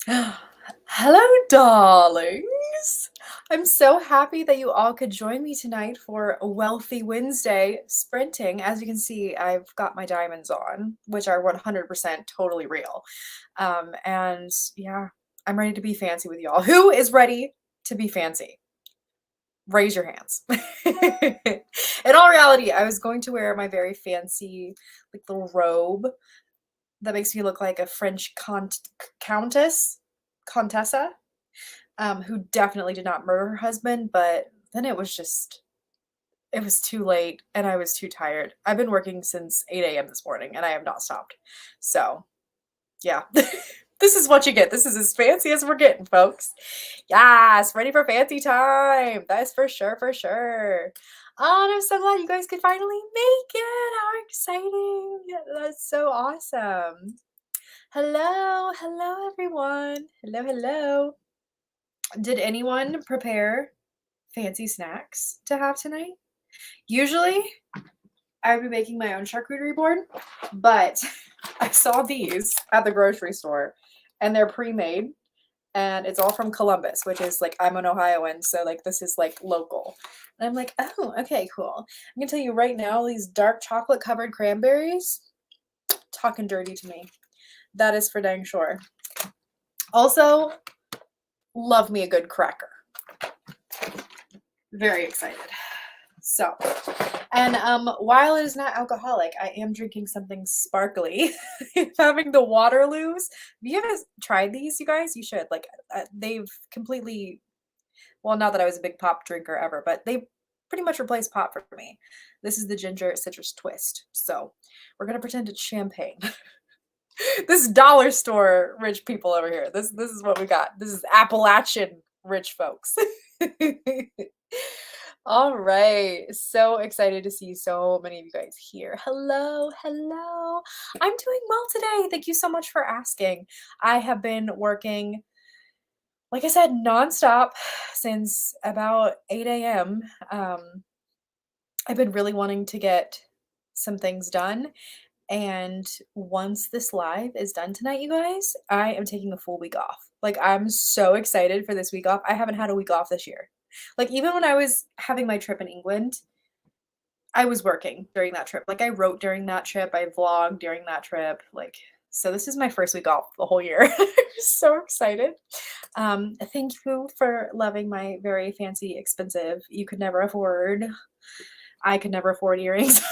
Hello, darlings. I'm so happy that you all could join me tonight for a Wealthy Wednesday sprinting. As you can see, I've got my diamonds on, which are 100% totally real. And yeah, I'm ready to be fancy with y'all. Who is ready to be fancy? Raise your hands. In all reality, I was going to wear my very fancy, like little robe that makes me look like a French countess, contessa, who definitely did not murder her husband, but then it was too late and I was too tired. I've been working since 8 a.m. this morning and I have not stopped. So, yeah. This is what you get. This is as fancy as we're getting, folks. Yes, ready for fancy time. That's for sure, for sure. Oh, and I'm so glad you guys could finally make it. How exciting. That's so awesome. Hello, hello, everyone. Hello, hello. Did anyone prepare fancy snacks to have tonight? Usually, I would be making my own charcuterie board, but I saw these at the grocery store and they're pre-made and it's all from Columbus, which is like I'm an Ohioan, so like this is like local. And I'm like, "Oh, okay, cool." I'm going to tell you right now, these dark chocolate covered cranberries talking dirty to me. That is for dang sure. Also, love me a good cracker. Very excited. So, and while it is not alcoholic, I am drinking something sparkly. Having the Waterloos. Have you ever tried these, you guys? You should. Like, they've completely, well, not that I was a big pop drinker ever, but they pretty much replaced pop for me. This is the ginger citrus twist. So, we're gonna pretend it's champagne. This dollar store rich people over here. This is what we got. This is Appalachian rich folks. All right. So excited to see so many of you guys here. Hello, hello. I'm doing well today. Thank you so much for asking. I have been working, like I said, nonstop since about 8 a.m. I've been really wanting to get some things done. And once this live is done tonight, you guys, I am taking a full week off. Like, I'm so excited for this week off. I haven't had a week off this year. Like, even when I was having my trip in England, I was working during that trip. Like, I wrote during that trip, I vlogged during that trip. Like, so this is my first week off the whole year. So excited. Thank you for loving my very fancy, expensive, you could never afford. I could never afford earrings.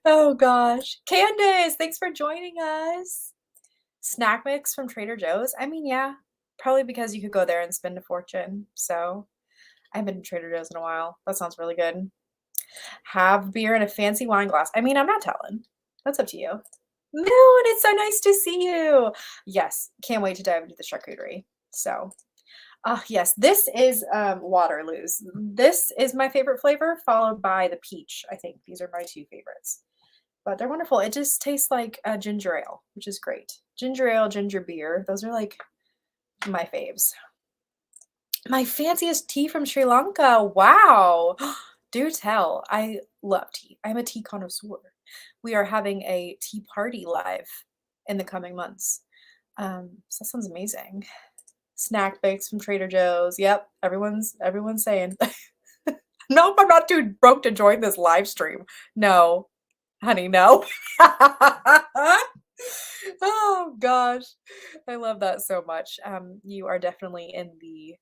Oh gosh. Candace, thanks for joining us. Snack mix from Trader Joe's. I mean, yeah, probably because you could go there and spend a fortune. So I haven't been to Trader Joe's in a while. That sounds really good. Have beer in a fancy wine glass. I mean, I'm not telling. That's up to you. Moon, it's so nice to see you. Yes, can't wait to dive into the charcuterie. So, yes, this is Waterloos. This is my favorite flavor, followed by the peach. I think these are my two favorites. But they're wonderful. It just tastes like ginger ale, which is great. Ginger ale, ginger beer, those are like my faves. My fanciest tea from Sri Lanka. Wow. Do tell. I love tea. I'm a tea connoisseur. We are having a tea party live in the coming months. So that sounds amazing. Snack bakes from Trader Joe's. Yep, everyone's saying. Nope, I'm not too broke to join this live stream. No, honey, no. Oh gosh, I love that so much. You are definitely in the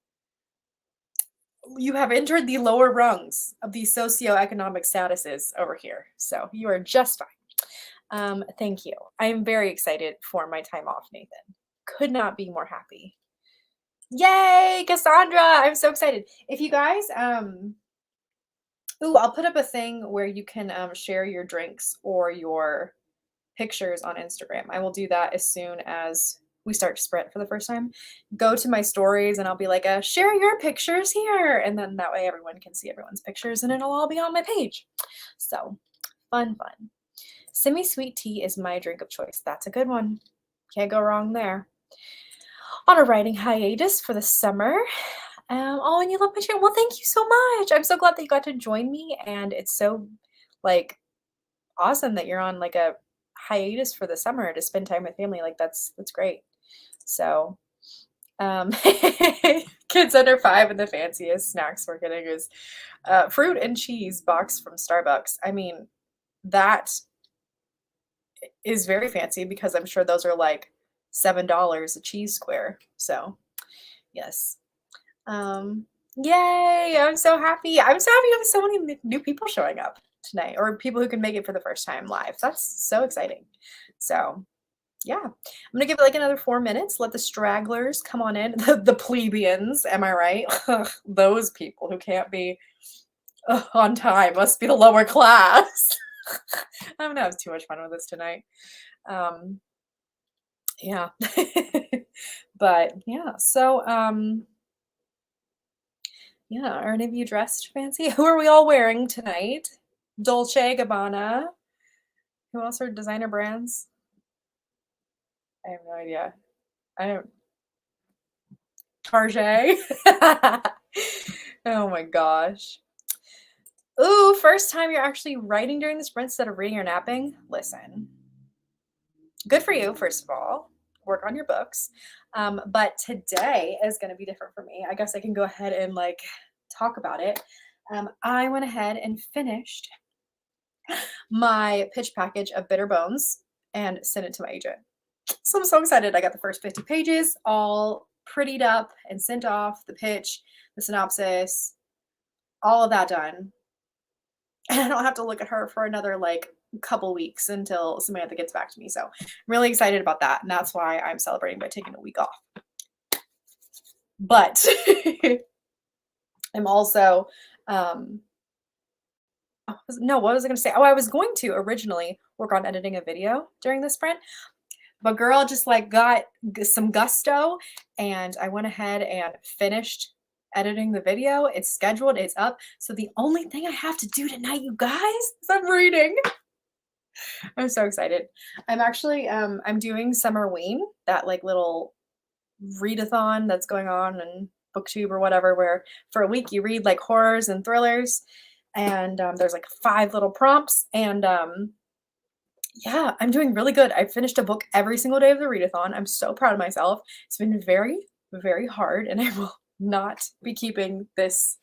you have entered the lower rungs of the socioeconomic statuses over here. So you are just fine. Thank you. I am very excited for my time off, Nathan. Could not be more happy. Yay, Cassandra! I'm so excited. If you guys, ooh, I'll put up a thing where you can share your drinks or your pictures on Instagram. I will do that as soon as we start to sprint for the first time. Go to my stories and I'll be like, share your pictures here. And then that way everyone can see everyone's pictures and it'll all be on my page. So fun, fun. Semi-sweet tea is my drink of choice. That's a good one. Can't go wrong there. On a writing hiatus for the summer. Oh, and you love my channel. Well, thank you so much. I'm so glad that you got to join me. And it's so like awesome that you're on like a hiatus for the summer to spend time with family, like that's great. So, um, kids under 5 and the fanciest snacks we're getting is fruit and cheese box from Starbucks. I mean, that is very fancy because I'm sure those are like $7 a cheese square. So, yes. Um, Yay! I'm so happy. I'm so happy to have so many new people showing up tonight, or people who can make it for the first time live. That's so exciting. So, yeah, I'm gonna give it like another 4 minutes. Let the stragglers come on in. The plebeians, am I right? Those people who can't be on time must be the lower class. I'm gonna have too much fun with this tonight. Um, yeah. But yeah, so yeah, are any of you dressed fancy? Who are we all wearing tonight? Dolce Gabbana. Who else are designer brands? I have no idea. I don't. Target. Oh my gosh. Ooh, first time you're actually writing during the sprint instead of reading or napping? Listen. Good for you, first of all. Work on your books. But today is going to be different for me. I guess I can go ahead and like talk about it. I went ahead and finished my pitch package of Bitter Bones and sent it to my agent. So I'm so excited. I got the first 50 pages all prettied up and sent off, the pitch, the synopsis, all of that done. And I don't have to look at her for another like couple weeks until Samantha gets back to me. So I'm really excited about that. And that's why I'm celebrating by taking a week off. But I'm also, no, what was I going to say? Oh, I was going to originally work on editing a video during the sprint, but girl just like got some gusto and I went ahead and finished editing the video. It's scheduled, it's up. So the only thing I have to do tonight, you guys, is I'm reading. I'm so excited. I'm actually I'm doing Summerween, that like little readathon that's going on in BookTube or whatever, where for a week you read like horrors and thrillers, and there's like 5 little prompts, and yeah, I'm doing really good. I finished a book every single day of the readathon. I'm so proud of myself. It's been very, very hard, and I will not be keeping this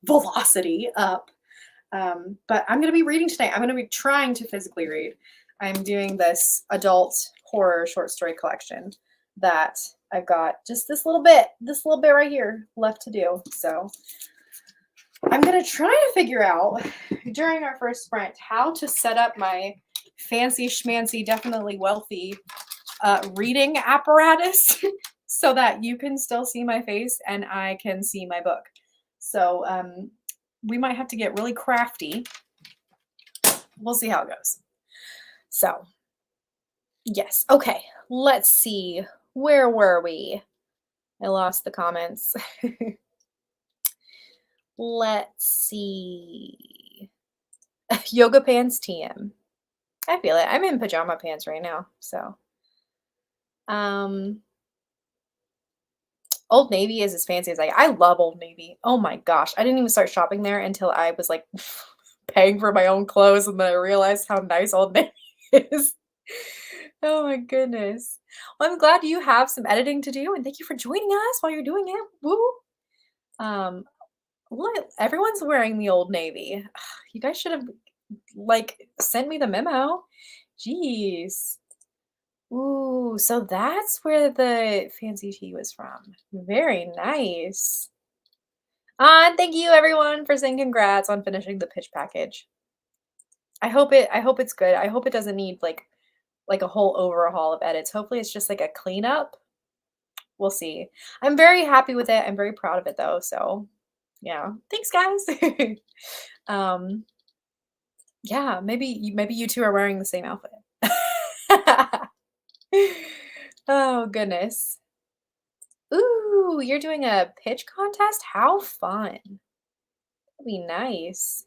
velocity up. But I'm going to be reading tonight. I'm going to be trying to physically read. I'm doing this adult horror short story collection that I've got just this little bit right here left to do. So I'm going to try to figure out during our first sprint how to set up my fancy schmancy, definitely wealthy reading apparatus so that you can still see my face and I can see my book. So we might have to get really crafty. We'll see how it goes. So, yes. Okay, let's see. Where were we? I lost the comments. Let's see. Yoga pants TM. I feel it. I'm in pajama pants right now, so. Old Navy is as fancy as I love Old Navy. Oh my gosh. I didn't even start shopping there until I was like paying for my own clothes, and then I realized how nice Old Navy is. Oh my goodness. Well, I'm glad you have some editing to do, and thank you for joining us while you're doing it. Woo! Look, everyone's wearing the Old Navy. You guys should have like sent me the memo. Jeez. Ooh, so that's where the fancy tea was from. Very nice. Thank you everyone for saying congrats on finishing the pitch package. I hope it's good. I hope it doesn't need like a whole overhaul of edits. Hopefully it's just like a cleanup. We'll see. I'm very happy with it. I'm very proud of it though. So yeah. Thanks guys. Yeah, maybe you two are wearing the same outfit. Oh goodness. Ooh, you're doing a pitch contest? How fun. That'd be nice.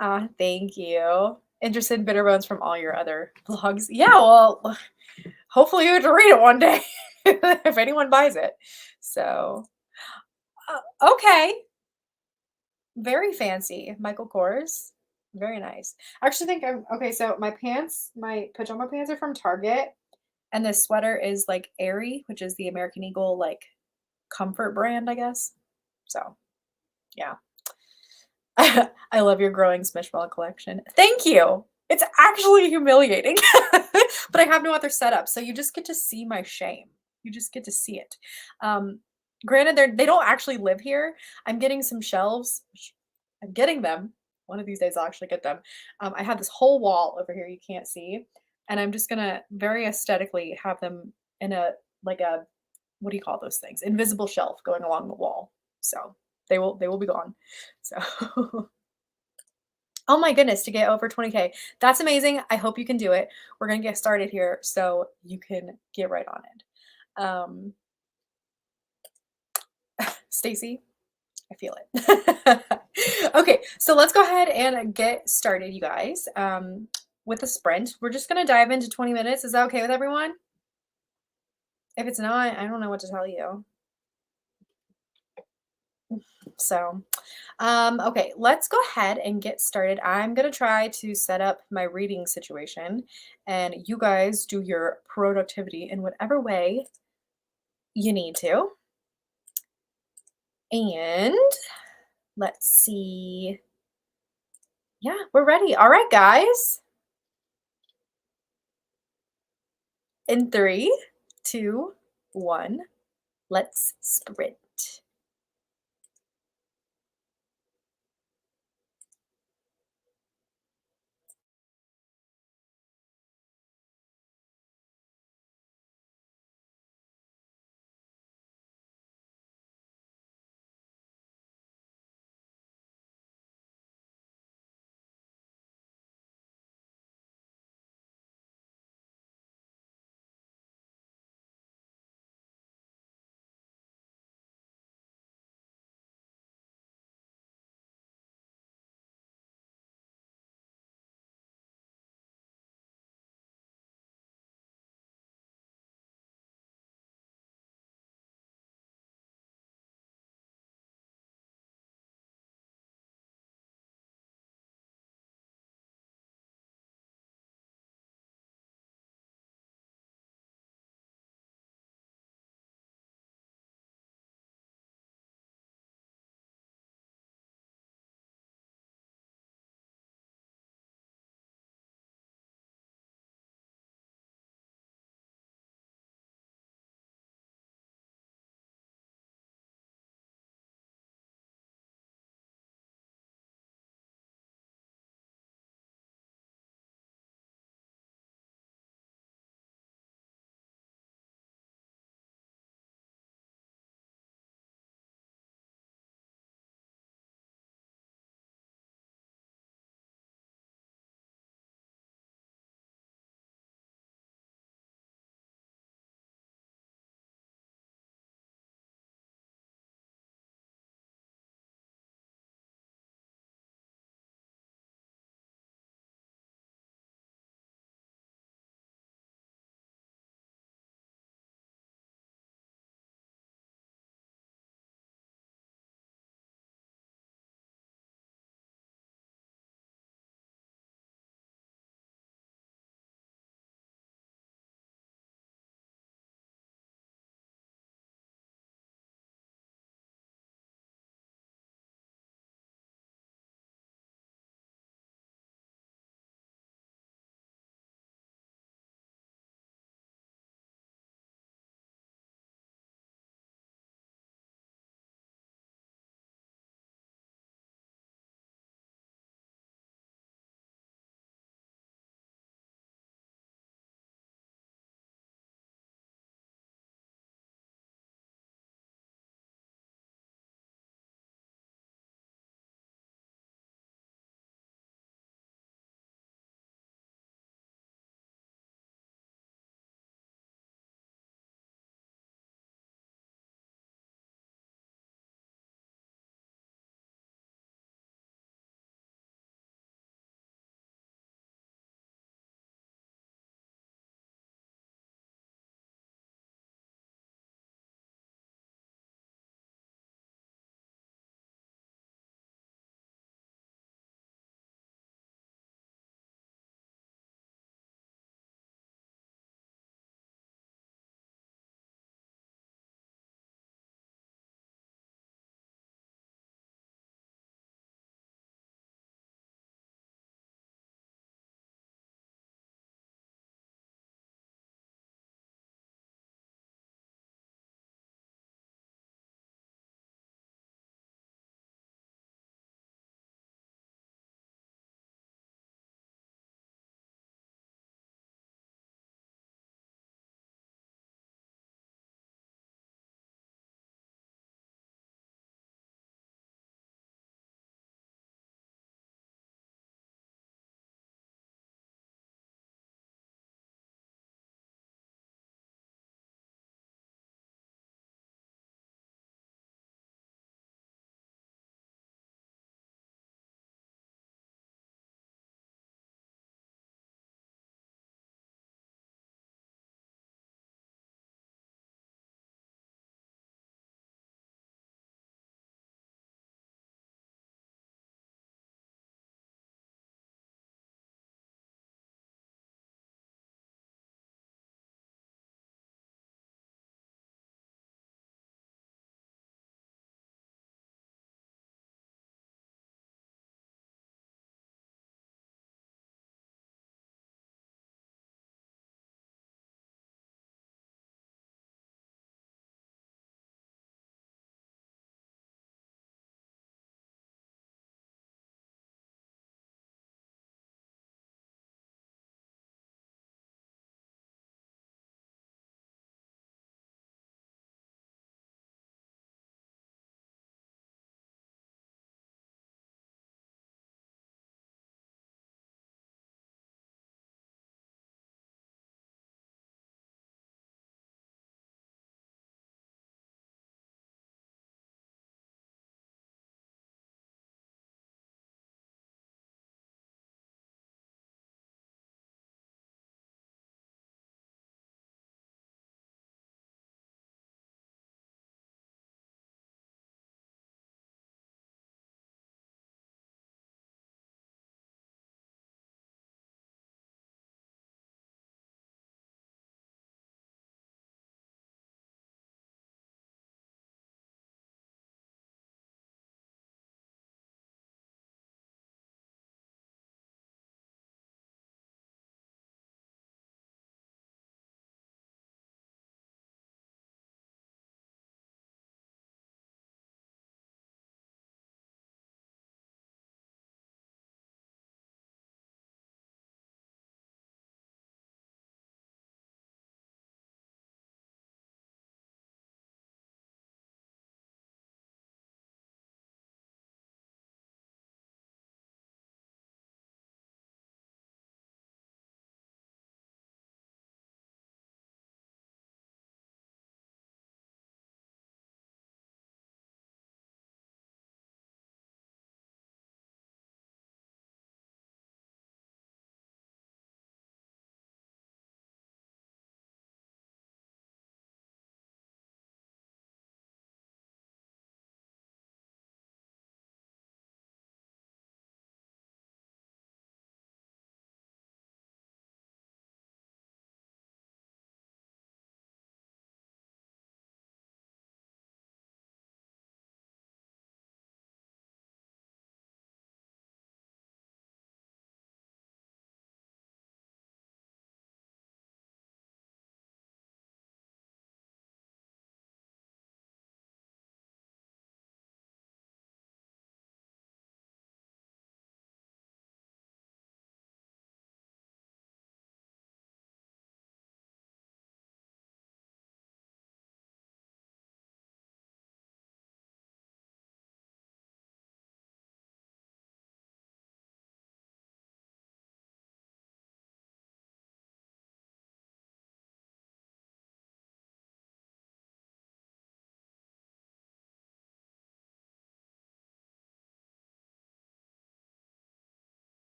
Thank you. Interested in bitter bones from all your other vlogs. Yeah, well, hopefully you get to read it one day if anyone buys it. So, okay. Very fancy. Michael Kors. Very nice. I actually think I'm okay. So my pajama pants are from Target, and this sweater is like Airy, which is the American Eagle like comfort brand, I guess. So yeah. I love your growing Smishmallow collection. Thank you. It's actually humiliating, but I have no other setup, so you just get to see my shame. You just get to see it. Um, Granted, they don't actually live here. I'm getting some shelves. I'm getting them. One of these days, I'll actually get them. I have this whole wall over here you can't see, and I'm just gonna very aesthetically have them in a like a what do you call those things? Invisible shelf going along the wall. So they will be gone. So oh my goodness, to get over 20K. That's amazing. I hope you can do it. We're gonna get started here so you can get right on it. Stacy, I feel it. Okay, so let's go ahead and get started, you guys. With a sprint. We're just gonna dive into 20 minutes. Is that okay with everyone? If it's not, I don't know what to tell you. So, okay, let's go ahead and get started. I'm gonna try to set up my reading situation, and you guys do your productivity in whatever way you need to. And let's see. Yeah, we're ready. All right, guys. In three, two, one, let's sprint.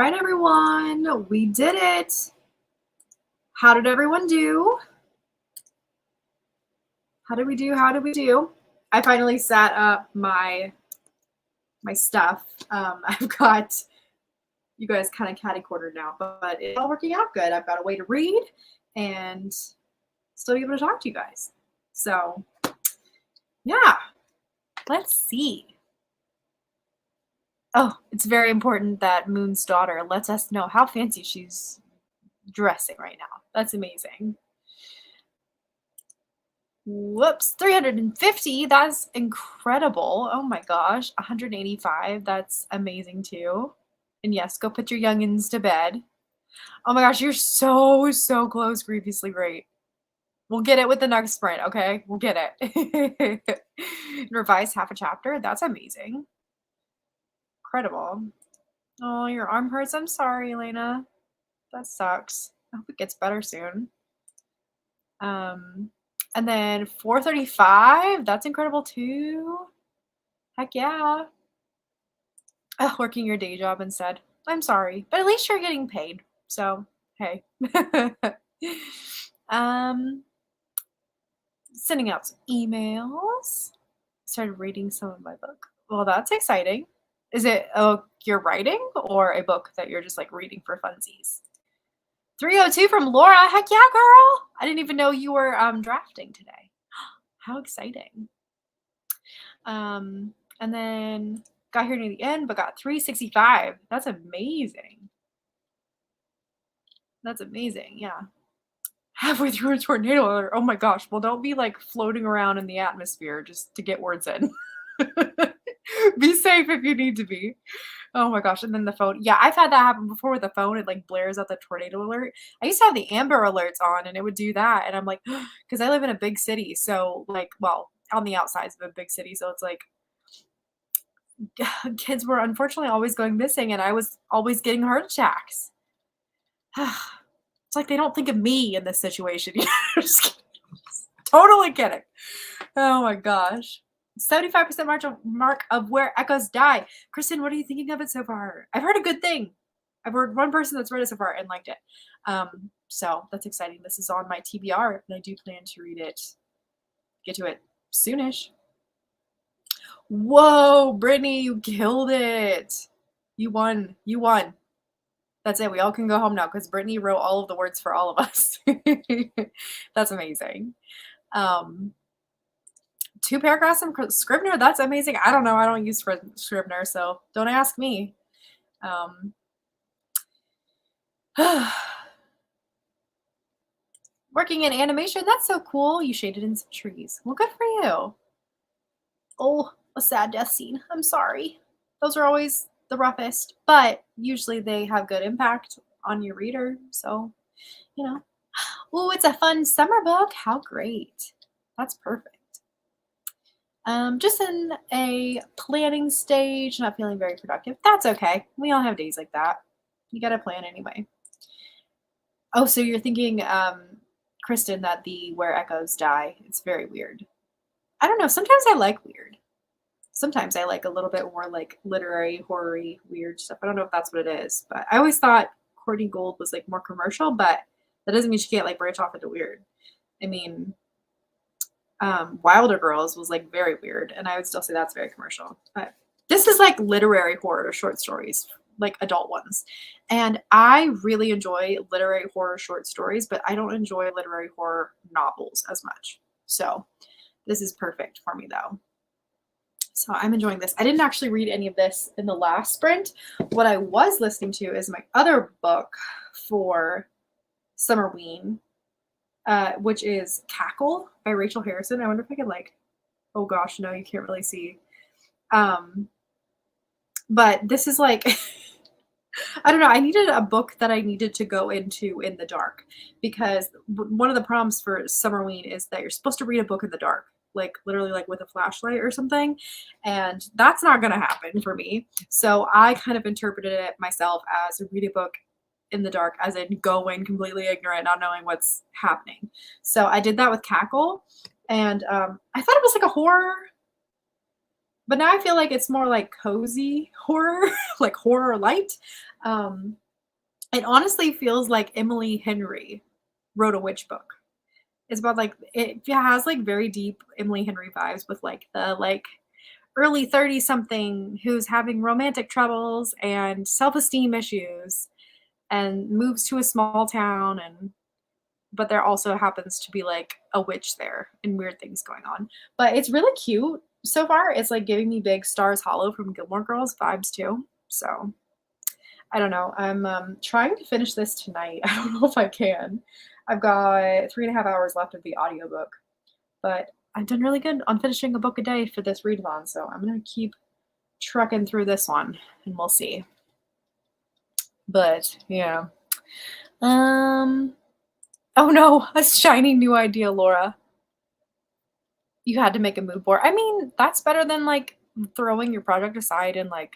right, everyone, we did it. How did everyone do? How did we do? How did we do? I finally set up my stuff. I've got you guys kind of catty-cornered now, but it's all working out good. I've got a way to read and still be able to talk to you guys. So, yeah, let's see. Oh, it's very important that Moon's daughter lets us know how fancy she's dressing right now. That's amazing. Whoops, 350. That's incredible. Oh my gosh, 185. That's amazing too. And yes, go put your youngins to bed. Oh my gosh, you're so close. Grievously great. We'll get it with the next sprint, okay? We'll get it. Revise half a chapter. That's amazing. Incredible. Oh, your arm hurts. I'm sorry, Elena. That sucks. I hope it gets better soon. And then 435. That's incredible too. Heck yeah. Oh, working your day job instead. I'm sorry, but at least you're getting paid. So, hey. Sending out some emails. Started reading some of my book. Well, that's exciting. Is it you're writing or a book that you're just like reading for funsies? 302 from Laura. Heck yeah, girl. I didn't even know you were drafting today. How exciting. And then got here near the end, but got 365. That's amazing. That's amazing. Yeah. Halfway through a tornado alert. Oh my gosh. Well, don't be like floating around in the atmosphere just to get words in. Be safe if you need to be. Oh my gosh. And then the phone. Yeah, I've had that happen before with the phone. It like blares out the tornado alert. I used to have the Amber alerts on and it would do that. And I'm like, because I live in a big city. So like, well, on the outsides of a big city. So it's like kids were unfortunately always going missing and I was always getting heart attacks. It's like they don't think of me in this situation. Just totally kidding. Oh my gosh. 75% mark of Where Echoes Die. Kristen, what are you thinking of it so far? I've heard a good thing. I've heard one person that's read it so far and liked it. So that's exciting. This is on my TBR, and I do plan to read it, get to it soonish. Whoa, Brittany, you killed it. You won. You won. That's it. We all can go home now because Brittany wrote all of the words for all of us. That's amazing. 2 paragraphs from Scrivener. That's amazing. I don't know. I don't use Scrivener, so don't ask me. Working in animation. That's so cool. You shaded in some trees. Well, good for you. Oh, a sad death scene. I'm sorry. Those are always the roughest, but usually they have good impact on your reader. So, you know. Oh, it's a fun summer book. How great. That's perfect. Just in a planning stage, not feeling very productive. That's okay. We all have days like that. You got to plan anyway. Oh, so you're thinking, Kristen, that the Where Echoes Die. It's very weird. I don't know. Sometimes I like weird. Sometimes I like a little bit more like literary, horror-y, weird stuff. I don't know if that's what it is, but I always thought Courtney Gold was like more commercial, but that doesn't mean she can't like branch off into weird. I mean, Wilder Girls was like very weird, and I would still say that's very commercial. But this is like literary horror short stories, like adult ones. And I really enjoy literary horror short stories, but I don't enjoy literary horror novels as much. So this is perfect for me though. So I'm enjoying this. I didn't actually read any of this in the last sprint. What I was listening to is my other book for Summerween, which is Cackle by Rachel Harrison. I wonder if I could like, oh gosh, no, you can't really see. But this is like, I don't know. I needed a book that I needed to go into in the dark because one of the prompts for Summerween is that you're supposed to read a book in the dark, like literally like with a flashlight or something. And that's not going to happen for me. So I kind of interpreted it myself as read a book in the dark, as in going completely ignorant, not knowing what's happening. So I did that with Cackle, and I thought it was like a horror But now I feel like it's more like cozy horror, like horror light. Um, it honestly feels like Emily Henry wrote a witch book. It's about like it has like very deep Emily Henry vibes with like the like early 30 something who's having romantic troubles and self-esteem issues and moves to a small town, and but there also happens to be like a witch there and weird things going on. But it's really cute so far. It's like giving me big Stars Hollow from Gilmore Girls vibes too. So I don't know. I'm trying to finish this tonight. I don't know if I can. I've got 3.5 hours left of the audiobook, but I've done really good on finishing a book a day for this readathon. So I'm going to keep trucking through this one and we'll see. But yeah. Um, oh no, a shiny new idea, Laura. You had to make a mood board. I mean, that's better than like throwing your project aside and like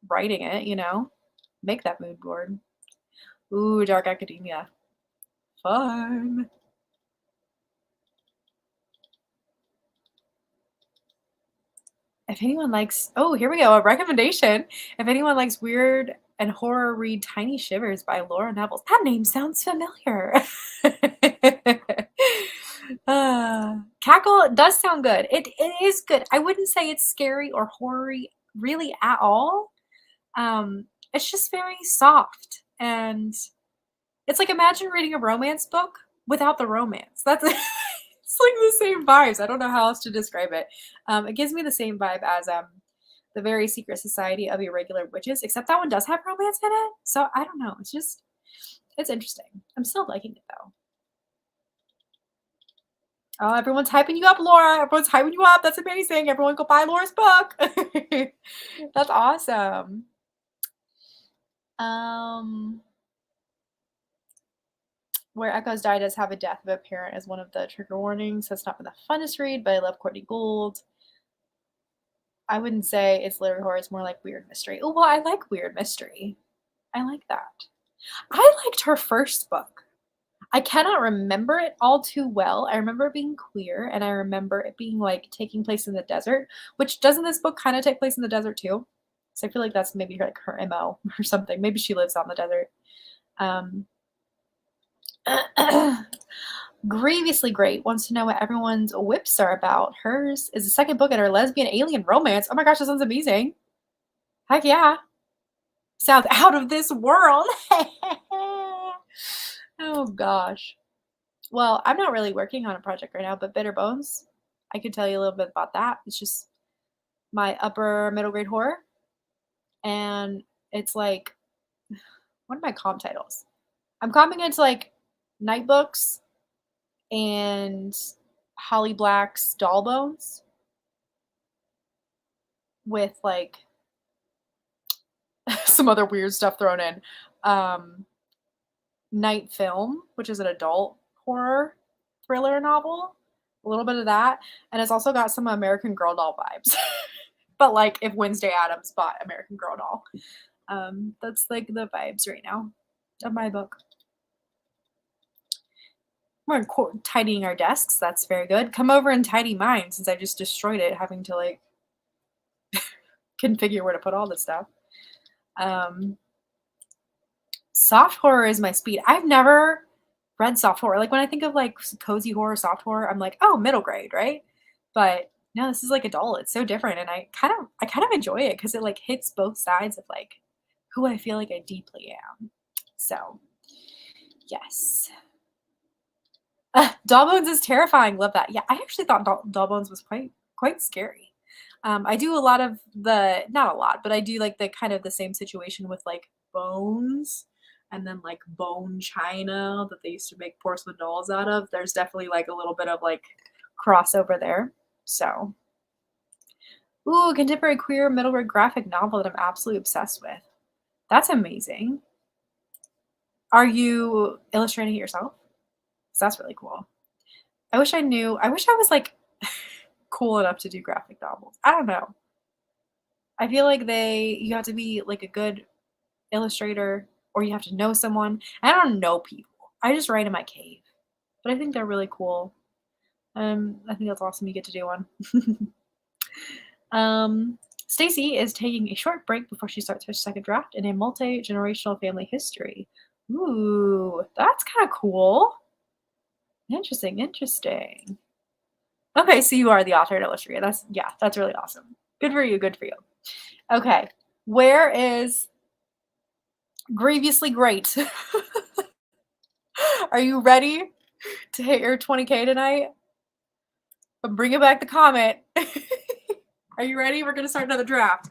writing it, you know? Make that mood board. Ooh, dark academia. Fun. If anyone likes, oh, here we go, a recommendation. If anyone likes weird and horror, read Tiny Shivers by Laura Nevels. That name sounds familiar. Cackle does sound good. It is good. I wouldn't say it's scary or horror-y really at all. It's just very soft, and it's like imagine reading a romance book without the romance. That's it's like the same vibes. I don't know how else to describe it. It gives me the same vibe as the Very Secret Society of Irregular Witches, except that one does have romance in it. So I don't know. It's interesting. I'm still liking it though. Oh, everyone's hyping you up, Laura. Everyone's hyping you up. That's amazing. Everyone go buy Laura's book. That's awesome. Um, Where Echoes Die does have a death of a parent as one of the trigger warnings. That's not been the funnest read, but I love Courtney Gould. I wouldn't say it's literary horror. It's more like weird mystery. Oh, well, I like weird mystery. I like that. I liked her first book. I cannot remember it all too well. I remember it being queer, and I remember it being like taking place in the desert, which doesn't this book kind of take place in the desert too? So I feel like that's maybe like her MO or something. Maybe she lives on the desert. Um, Grievously Great wants to know what everyone's whips are about. Hers is the second book in her lesbian alien romance. Oh my gosh, that sounds amazing. Heck yeah. Sounds out of this world. Oh gosh. Well, I'm not really working on a project right now, but Bitter Bones, I could tell you a little bit about that. It's just my upper middle grade horror. And it's like, what are my comp titles? I'm comping into like Night Books and Holly Black's Doll Bones with like some other weird stuff thrown in. Night Film, which is an adult horror thriller novel, a little bit of that, and it's also got some American Girl doll vibes. But like if Wednesday Addams bought American Girl doll, that's like the vibes right now of my book. We're tidying our desks. That's very good. Come over and tidy mine since I just destroyed it, having to like configure where to put all this stuff. Soft horror is my speed. I've never read soft horror. Like when I think of like cozy horror, soft horror, I'm like, oh, middle grade, right? But no, this is like adult. It's so different, and I kind of enjoy it because it like hits both sides of like who I feel like I deeply am. So yes. Doll Bones is terrifying. Love that. Yeah, I actually thought Doll Bones was quite scary. I do a lot of not a lot, but I do like the kind of the same situation with like bones and then like bone china that they used to make porcelain dolls out of. There's definitely like a little bit of like crossover there. So, ooh, contemporary queer middle grade graphic novel that I'm absolutely obsessed with. That's amazing. Are you illustrating it yourself? 'Cause that's really cool. I wish I was like cool enough to do graphic novels. I don't know. I feel like you have to be like a good illustrator or you have to know someone. I don't know people. I just write in my cave. But I think they're really cool. I think that's awesome you get to do one. Stacy is taking a short break before she starts her second draft in a multi-generational family history. Ooh, that's kind of cool. Interesting, interesting. Okay, so you are the author and illustrator. That's really awesome. Good for you, good for you. Okay, where is Grievously Great? Are you ready to hit your 20K tonight? But bring it back the comment. Are you ready? We're gonna start another draft.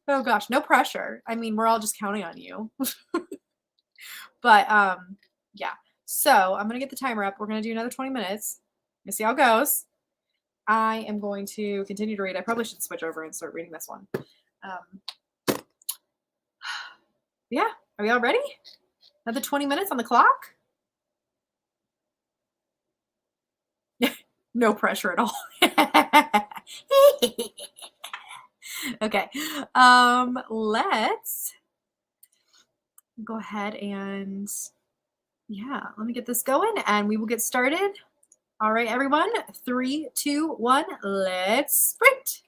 Oh gosh, no pressure. I mean, we're all just counting on you. But yeah. So I'm gonna get the timer up. We're gonna do another 20 minutes. Let's see how it goes. I am going to continue to read. I probably should switch over and start reading this one. Yeah, are we all ready? Another 20 minutes on the clock? No pressure at all. Okay. Let's go ahead and let me get this going and we will get started. All right, everyone. 3, 2, 1, let's sprint.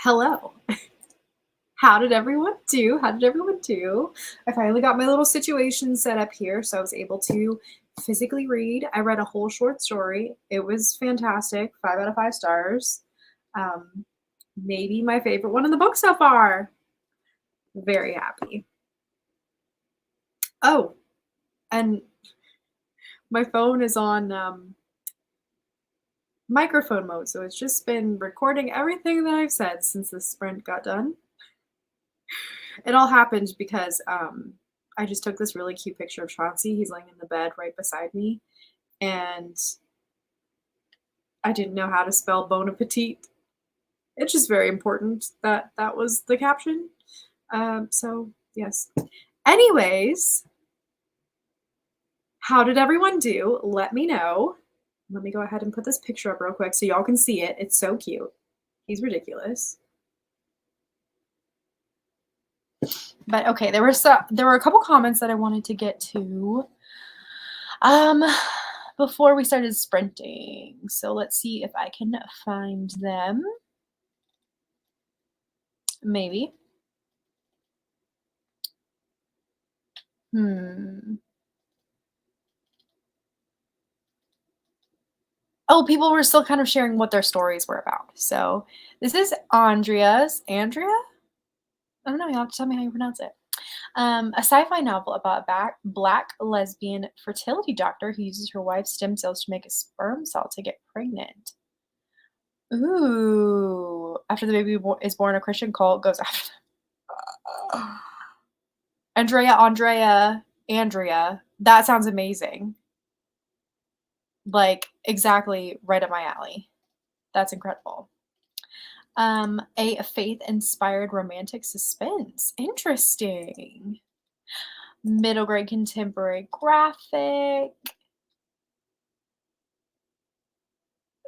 Hello. How did everyone do? How did everyone do? I finally got my little situation set up here, so I was able to physically read. I read a whole short story. It was fantastic. 5 out of 5 stars. Maybe my favorite one in the book so far. Very happy. Oh, and my phone is on microphone mode, so it's just been recording everything that I've said since the sprint got done. It all happened because I just took this really cute picture of Chauncey. He's laying in the bed right beside me, and I didn't know how to spell Bon Appetit. It's just very important that that was the caption. So, yes. Anyways, how did everyone do? Let me know. Let me go ahead and put this picture up real quick so y'all can see it. It's so cute. He's ridiculous. But okay, there were a couple comments that I wanted to get to before we started sprinting. So let's see if I can find them. Maybe. Oh, people were still kind of sharing what their stories were about. So this is Andrea's. Andrea? I don't know. You'll have to tell me how you pronounce it. A sci-fi novel about a black lesbian fertility doctor who uses her wife's stem cells to make a sperm cell to get pregnant. Ooh. After the baby is born, a Christian cult goes after them. Andrea. That sounds amazing. Like, exactly right up my alley. That's incredible. A faith-inspired romantic suspense. Interesting. Middle grade contemporary graphic.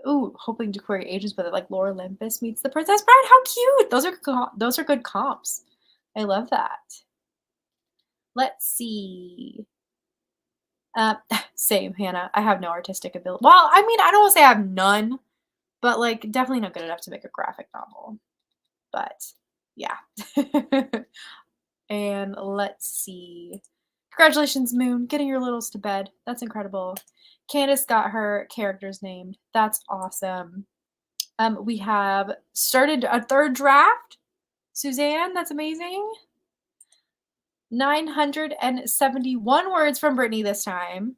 Ooh, hoping to query ages with it, like Laura Olympus meets the Princess Bride. How cute! Those are good comps. I love that. Let's see. Same, Hannah. I have no artistic ability. Well, I mean, I don't want to say I have none, but like definitely not good enough to make a graphic novel. But yeah. And let's see. Congratulations, Moon, getting your littles to bed. That's incredible. Candace got her characters named. That's awesome. We have started a 3rd draft. Suzanne, that's amazing. 971 words from Brittany this time.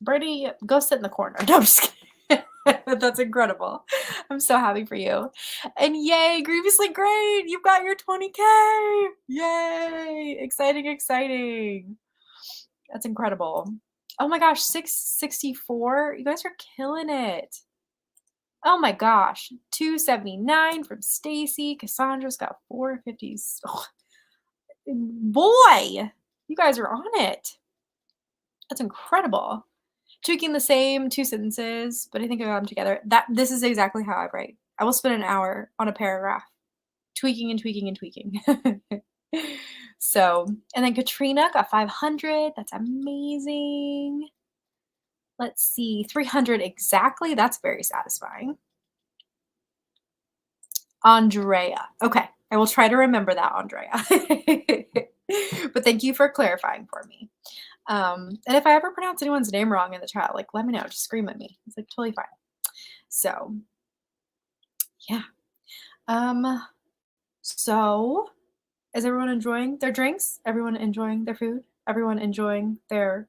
Brittany, go sit in the corner. No, I'm just kidding. That's incredible. I'm so happy for you. And yay, Grievously Great! You've got your 20K! Yay! Exciting. That's incredible. Oh my gosh, 664? You guys are killing it. Oh my gosh, 279 from Stacy. Cassandra's got 450s. Oh, boy, you guys are on it. That's incredible. Tweaking the same 2 sentences, but I think I got them together. This is exactly how I write. I will spend an hour on a paragraph, tweaking and tweaking. So, and then Katrina got 500. That's amazing. Let's see, 300 exactly. That's very satisfying. Andrea. Okay, I will try to remember that, Andrea. But thank you for clarifying for me. And if I ever pronounce anyone's name wrong in the chat, like, let me know. Just scream at me. It's like totally fine. So, yeah. So is everyone enjoying their drinks? Everyone enjoying their food? Everyone enjoying their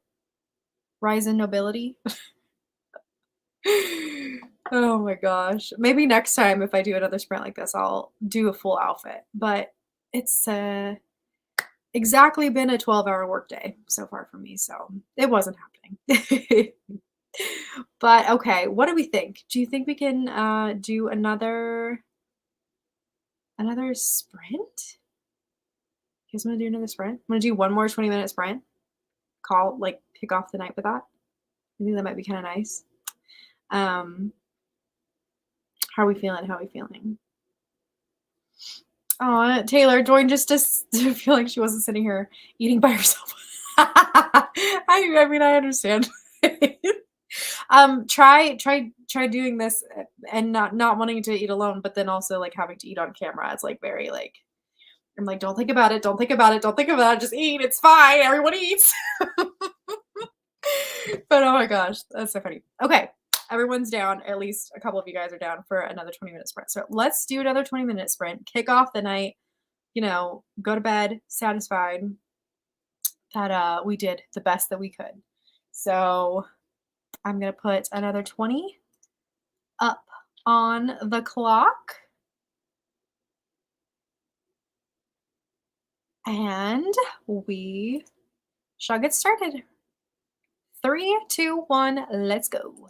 rise in nobility? Oh my gosh. Maybe next time if I do another sprint like this, I'll do a full outfit. But it's exactly been a 12-hour workday so far for me, so it wasn't happening. But okay, what do we think? Do you think we can do another sprint? You guys want to do another sprint? I'm gonna do one more 20-minute sprint. Kick off the night with that. I think that might be kind of nice. How are we feeling? Oh, Taylor joined just to feel like she wasn't sitting here eating by herself. I mean, I understand. Try doing this and not wanting to eat alone, but then also like having to eat on camera. It's like very like I'm like, don't think about it, don't think about it, don't think about it, just eat. It's fine. Everyone eats. But oh my gosh, that's so funny. Okay, everyone's down. At least a couple of you guys are down for another 20-minute sprint. So let's do another 20-minute sprint. Kick off the night, go to bed satisfied that we did the best that we could. So I'm gonna put another 20 up on the clock. And we shall get started. 3, 2, 1, let's go.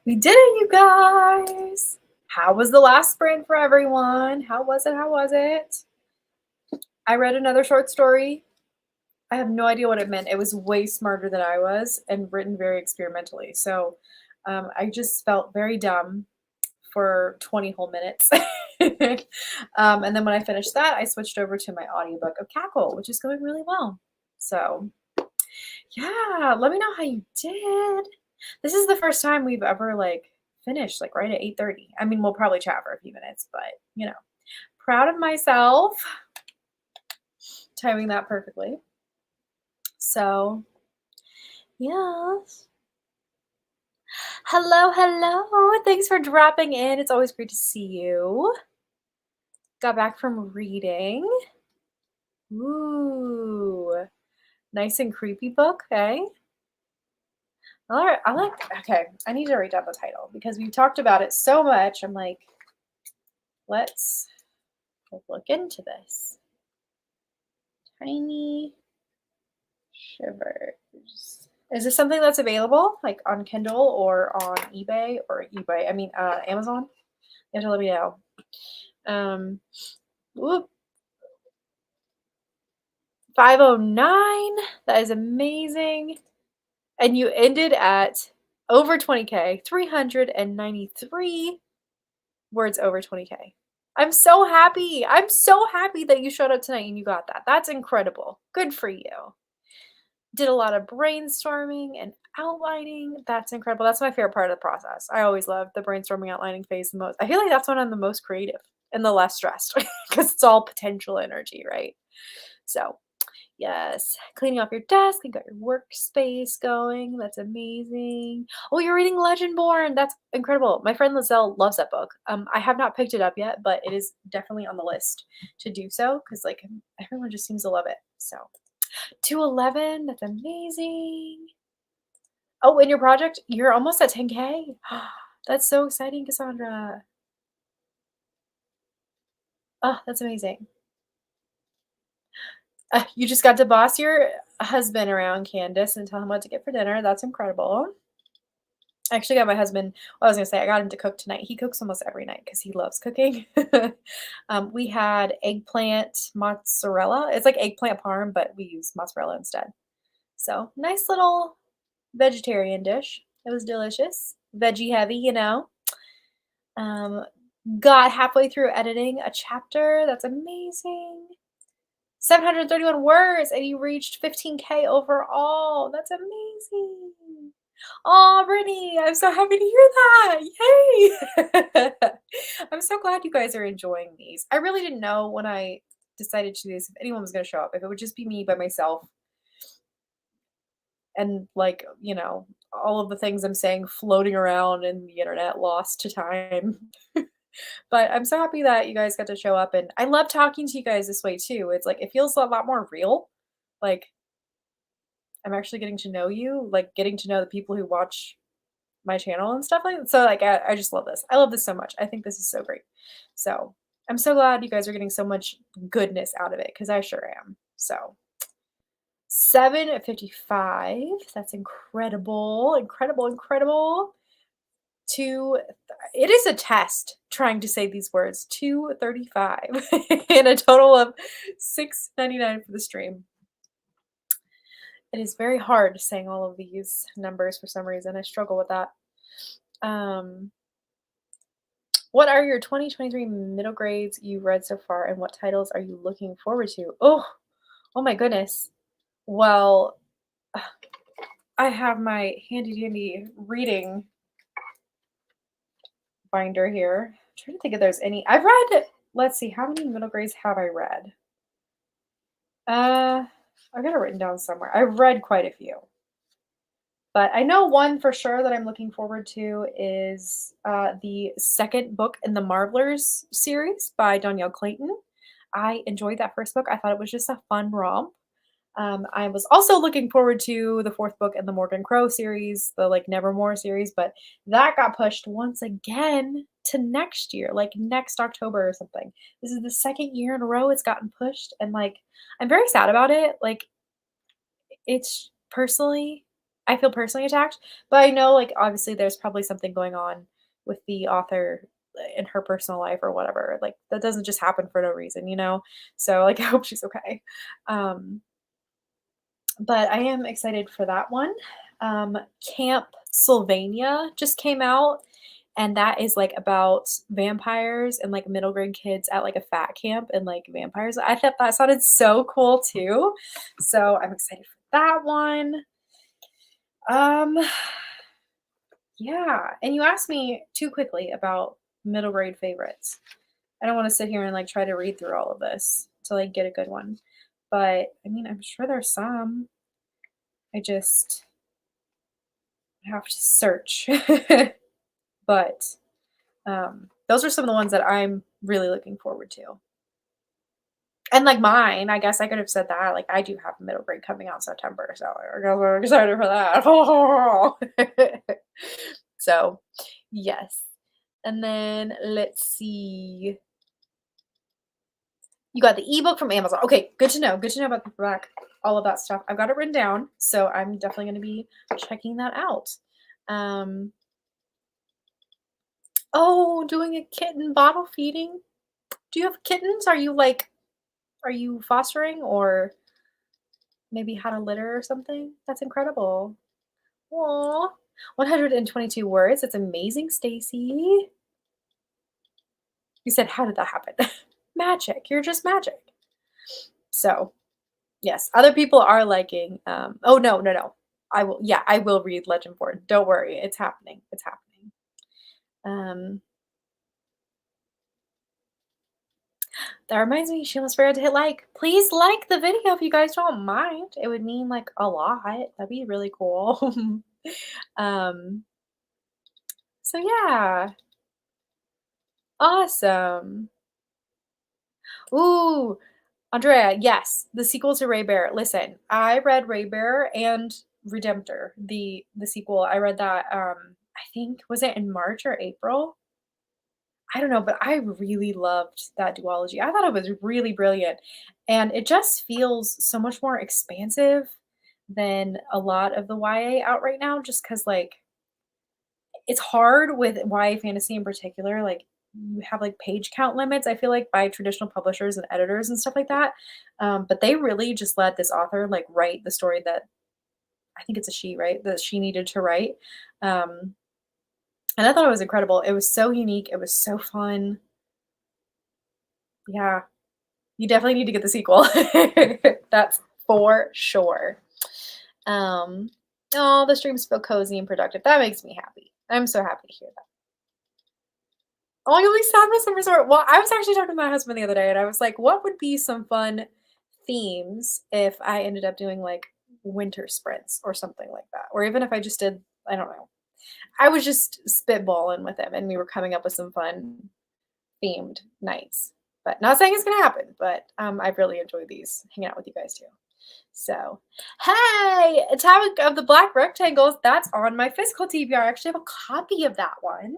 We did it, you guys. How was the last sprint for everyone? How was it? How was it? I read another short story. I have no idea what it meant. It was way smarter than I was and written very experimentally. So I just felt very dumb for 20 whole minutes. And then when I finished that, I switched over to my audiobook of Cackle, which is going really well. So yeah, let me know how you did. This is the first time we've ever like finished like right at 8:30. I mean, we'll probably chat for a few minutes, but proud of myself timing that perfectly. So, yes. Hello, hello. Thanks for dropping in. It's always great to see you. Got back from reading. Ooh, nice and creepy book, eh? All right, okay, I need to write down the title because we've talked about it so much. I'm like, let's look into this. Tiny Shivers. Is this something that's available like on Kindle or on eBay or Amazon? You have to let me know. Whoop. 509. That is amazing. And you ended at over 20K, 393 words over 20K. I'm so happy. I'm so happy that you showed up tonight and you got that. That's incredible. Good for you. Did a lot of brainstorming and outlining. That's incredible. That's my favorite part of the process. I always love the brainstorming outlining phase the most. I feel like that's when I'm the most creative and the less stressed because it's all potential energy, right? So, yes, cleaning off your desk, you got your workspace going. That's amazing. Oh, you're reading Legendborn. That's incredible. My friend Lizelle loves that book. I have not picked it up yet, but it is definitely on the list to do so because like everyone just seems to love it. So 211, that's amazing. Oh, in your project, you're almost at 10K. That's so exciting, Cassandra. Oh, that's amazing. You just got to boss your husband around, Candace, and tell him what to get for dinner. That's incredible. I actually got my husband, well, I was gonna say I got him to cook tonight. He cooks almost every night because he loves cooking. We had eggplant mozzarella. It's like eggplant parm, but we use mozzarella instead. So nice little vegetarian dish. It was delicious. Veggie heavy, you know. Um, got halfway through editing a chapter. That's amazing. 731 words, and you reached 15K overall. That's amazing. Oh, Brittany, I'm so happy to hear that. Yay! I'm so glad you guys are enjoying these. I really didn't know when I decided to do this if anyone was going to show up, if it would just be me by myself and like, all of the things I'm saying floating around in the internet lost to time. But I'm so happy that you guys got to show up and I love talking to you guys this way too. It's like it feels a lot more real. Like I'm actually getting to know you, like getting to know the people who watch my channel and stuff like that. So like I just love this. I love this so much. I think this is so great. So I'm so glad you guys are getting so much goodness out of it because I sure am. So 755. That's incredible. Incredible, incredible. It is a test trying to say these words. 235 and a total of 699 for the stream. It is very hard saying all of these numbers for some reason. I struggle with that. What are your 2023 middle grades you've read so far, and what titles are you looking forward to? Oh my goodness. Well, I have my handy dandy reading binder here. I'm trying to think if there's any. I've read, let's see, how many middle grades have I read? I got it written down somewhere. I've read quite a few. But I know one for sure that I'm looking forward to is the second book in the Marvelers series by Donielle Clayton. I enjoyed that first book. I thought it was just a fun romp. I was also looking forward to the fourth book in the Morgan Crow series, the like Nevermore series, but that got pushed once again to next year, like next October or something. This is the second year in a row it's gotten pushed, and like I'm very sad about it. Like it's personally I feel personally attacked, but I know, like, obviously there's probably something going on with the author in her personal life or whatever. Like, that doesn't just happen for no reason, you know? So, like, I hope she's okay. Um, but I am excited for that one. Camp Sylvania just came out, and that is like about vampires and like middle grade kids at like a fat camp and like vampires. I thought that sounded so cool too. So I'm excited for that one. Um, yeah. And you asked me too quickly about middle grade favorites. I don't want to sit here and like try to read through all of this to like get a good one. But I mean, I'm sure there's some. I just have to search. But those are some of the ones that I'm really looking forward to. And like mine, I guess I could have said that. Like I do have middle grade coming out in September, so we're excited for that. So yes. And then let's see. You got the ebook from Amazon. Okay, good to know. Good to know about the paperback, all of that stuff. I've got it written down, so I'm definitely going to be checking that out. Um, oh, doing a kitten bottle feeding. Do you have kittens? Are you fostering or maybe had a litter or something? That's incredible. Aw. 122 words. It's amazing, Stacy. You said, how did that happen? Magic. You're just magic. So, yes, other people are liking. Oh, no, no, no. I will read Legend Born. Don't worry. It's happening. It's happening. Um, that reminds me, she almost forgot to hit like. Please like the video if you guys don't mind. It would mean like a lot. That'd be really cool. um, so yeah, awesome. Ooh, Andrea, yes, the sequel to Ray Bear. Listen, I read Ray Bear and Redemptor, the sequel. I read that I think was it in March or April? I don't know, but I really loved that duology. I thought it was really brilliant. And it just feels so much more expansive than a lot of the YA out right now, just because, like, it's hard with YA fantasy in particular. Like, you have like page count limits, I feel like, by traditional publishers and editors and stuff like that. But they really just let this author like write the story that I think it's a she, right? That she needed to write. Um, and I thought it was incredible. It was so unique. It was so fun. Yeah, you definitely need to get the sequel. That's for sure. Um, oh, the streams feel cozy and productive. That makes me happy. I'm so happy to hear that. Oh, you'll be sad with some resort. Well, I was actually talking to my husband the other day, and I was like, "What would be some fun themes if I ended up doing like winter sprints or something like that, or even if I just did, I don't know." I was just spitballing with him, and we were coming up with some fun themed nights. But not saying it's gonna happen, but I've really enjoyed these hanging out with you guys too. So, hey, Attack of the Black Rectangles, that's on my physical TBR. I actually have a copy of that one,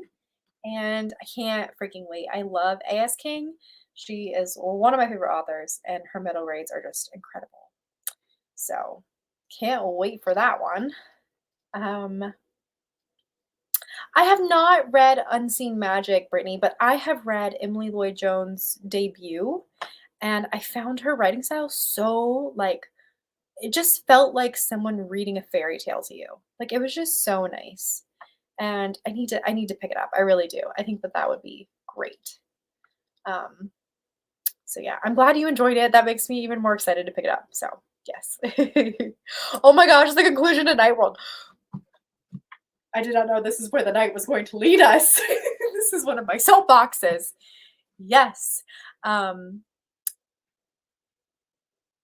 and I can't freaking wait. I love A.S. King. She is one of my favorite authors, and her middle grades are just incredible. So, can't wait for that one. Um, I have not read Unseen Magic, Brittany, but I have read Emily Lloyd Jones' debut, and I found her writing style so like it just felt like someone reading a fairy tale to you. Like it was just so nice. And I need to pick it up. I really do. I think that that would be great. Um, so yeah, I'm glad you enjoyed it. That makes me even more excited to pick it up. So yes. Oh my gosh, the conclusion to Night World. I did not know this is where the night was going to lead us. This is one of my soapboxes. Yes. Um,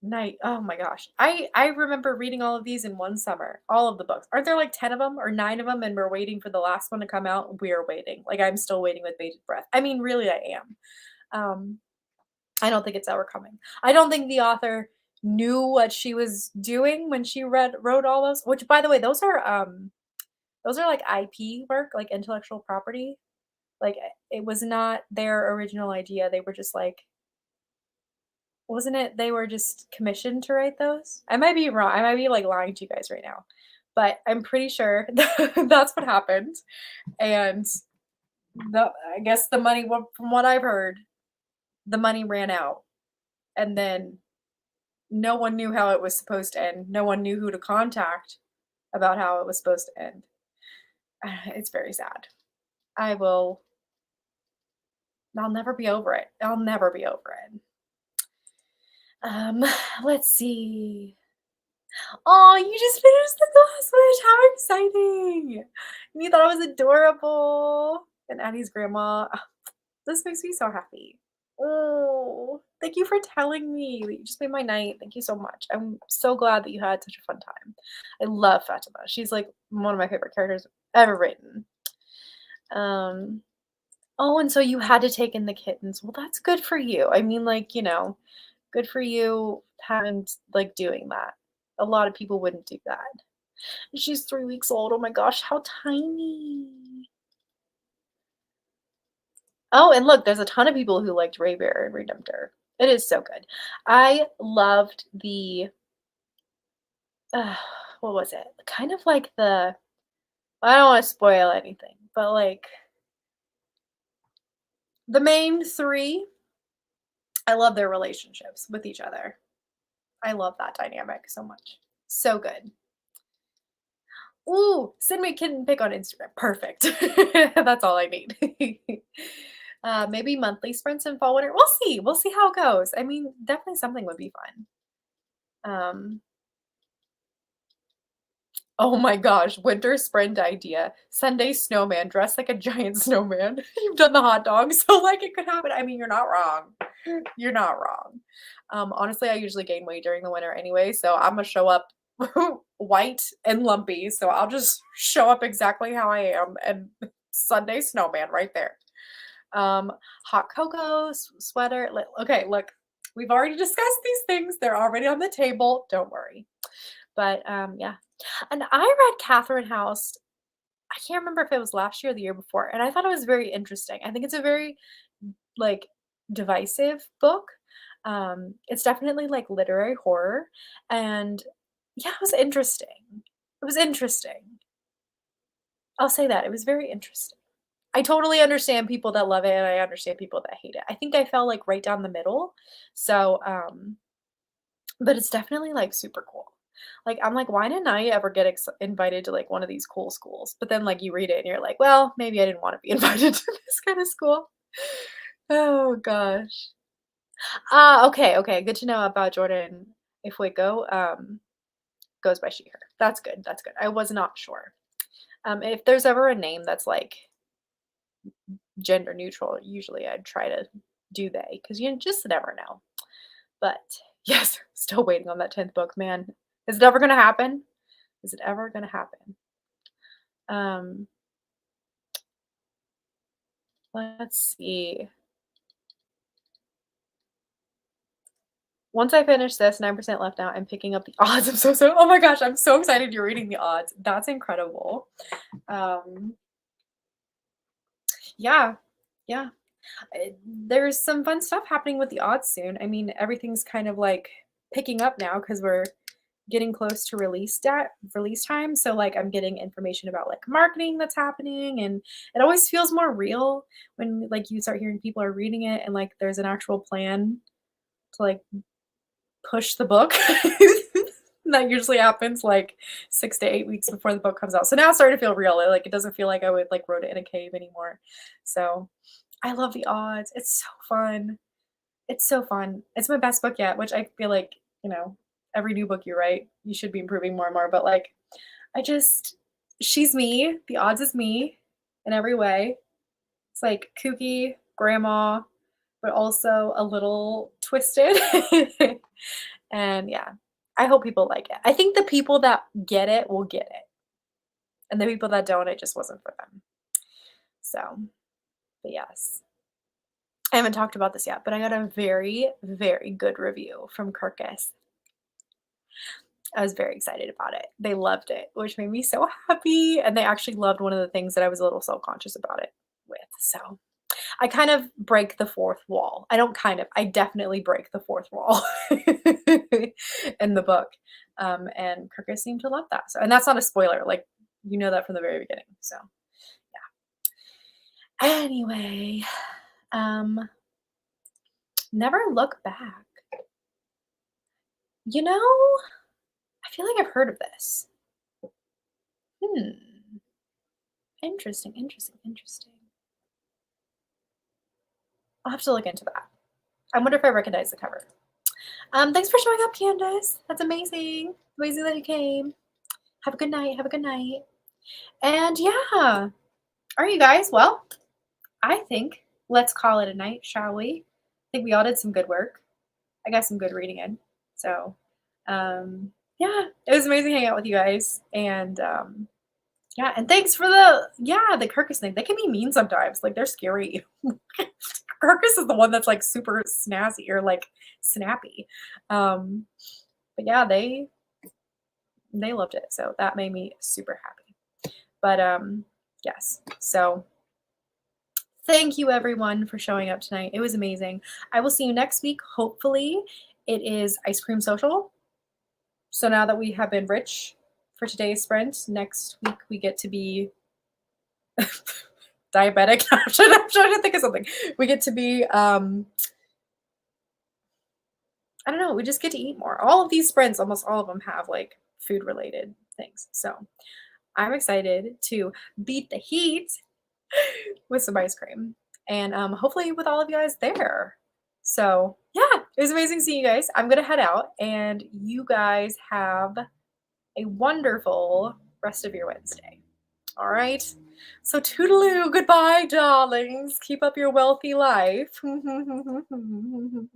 Night. Oh my gosh. I remember reading all of these in one summer. All of the books. Aren't there like 10 of them or 9 of them and we're waiting for the last one to come out? We're waiting. Like I'm still waiting with bated breath. I mean, really I am. Um I don't think it's ever coming. I don't think the author knew what she was doing when she wrote all those, which by the way, those are like IP work, like intellectual property. Like it was not their original idea. They were just like wasn't it they were just commissioned to write those? I might be wrong. I might be like lying to you guys right now. but I'm pretty sure that's what happened. And I guess the money, from what I've heard, the money ran out, and then no one knew how it was supposed to end. No one knew who to contact about how it was supposed to end. It's very sad. I will. I'll never be over it. I'll never be over it. Um, let's see. Oh, you just finished the glass wish. How exciting! And you thought it was adorable. And Addie's grandma. This makes me so happy. Oh, thank you for telling me. You just made my night. Thank you so much. I'm so glad that you had such a fun time. I love Fatima. She's like one of my favorite characters ever written. Um, oh, and so you had to take in the kittens. Well, that's good for you. I mean, like, good for you having like doing that. A lot of people wouldn't do that. She's 3 weeks old. Oh my gosh, how tiny. Oh, and look, there's a ton of people who liked Raybear and Redemptor. It is so good. I loved the uh, what was it? Kind of like I don't want to spoil anything, but like the main three, I love their relationships with each other. I love that dynamic so much. So good. Ooh, send me a kitten pic on Instagram. Perfect. That's all I need. Maybe monthly sprints in fall, winter. We'll see. We'll see how it goes. I mean, definitely something would be fun. Oh my gosh, winter sprint idea. Sunday snowman, dress like a giant snowman. You've done the hot dog, so like it could happen. I mean, you're not wrong. You're not wrong. Honestly, I usually gain weight during the winter anyway, so I'm gonna show up white and lumpy. So I'll just show up exactly how I am and Sunday snowman right there. Hot cocoa, sweater. Okay, look, we've already discussed these things. They're already on the table. Don't worry. But yeah. And I read Catherine House. I can't remember if it was last year or the year before, and I thought it was very interesting. I think it's a very like divisive book. It's definitely like literary horror, and yeah, it was interesting. It was interesting. I'll say that. It was very interesting. I totally understand people that love it, and I understand people that hate it. I think I fell like right down the middle. So, but it's definitely like super cool. Like I'm like, why didn't I ever get invited to like one of these cool schools? But then like you read it and you're like, well, maybe I didn't want to be invited to this kind of school. Oh gosh. Okay, okay. Good to know about Jordan. If we go, goes by she, her. That's good. That's good. I was not sure. If there's ever a name that's like gender neutral, usually I'd try to do they, because you just never know. But yes, still waiting on that 10th book, man. Is it ever gonna happen? Is it ever gonna happen? Um, let's see. Once I finish this, 9% left now. I'm picking up the odds. Oh my gosh, I'm so excited you're reading the odds. That's incredible. Um, yeah, yeah. There's some fun stuff happening with the odds soon. I mean, everything's kind of like picking up now because we're getting close to release time. So like I'm getting information about like marketing that's happening, and it always feels more real when like you start hearing people are reading it and like there's an actual plan to like push the book. That usually happens like 6 to 8 weeks before the book comes out. So now it's starting to feel real. Like it doesn't feel like I would like wrote it in a cave anymore. So I love the odds. It's so fun. It's so fun. It's my best book yet, which I feel like, every new book you write, you should be improving more and more. But like, she's me. The odds is me in every way. It's like kooky grandma, but also a little twisted. And yeah, I hope people like it. I think the people that get it will get it. And the people that don't, it just wasn't for them. So, but yes. I haven't talked about this yet, but I got a very, very good review from Kirkus. I was very excited about it. They loved it, which made me so happy. And they actually loved one of the things that I was a little self-conscious about it with. So I kind of break the fourth wall. I don't kind of, I definitely break the fourth wall in the book. And Kirkus seemed to love that. So, and that's not a spoiler, like you know that from the very beginning. So yeah. Anyway, um, never look back. You know, I feel like I've heard of this. Hmm. Interesting, interesting, interesting. I'll have to look into that. I wonder if I recognize the cover. Thanks for showing up, Candace. That's amazing. Amazing that you came. Have a good night. Have a good night. And yeah, all right, you guys. Well, I think let's call it a night, shall we? I think we all did some good work. I got some good reading in. So, yeah, it was amazing hanging out with you guys. And yeah, and thanks for the Kirkus thing. They can be mean sometimes. Like they're scary. Kirkus is the one that's like super snazzy or like snappy. But yeah, they loved it. So that made me super happy. But yes. So thank you everyone for showing up tonight. It was amazing. I will see you next week. Hopefully it is Ice Cream Social. So now that we have been rich for today's sprint, next week we get to be diabetic. I'm trying to think of something. We get to be I don't know, we just get to eat more. All of these sprints, almost all of them have like food related things. So I'm excited to beat the heat with some ice cream and hopefully with all of you guys there. So yeah, it was amazing seeing you guys. I'm gonna head out and you guys have a wonderful rest of your Wednesday. All right. So toodaloo, goodbye, darlings. Keep up your wealthy life.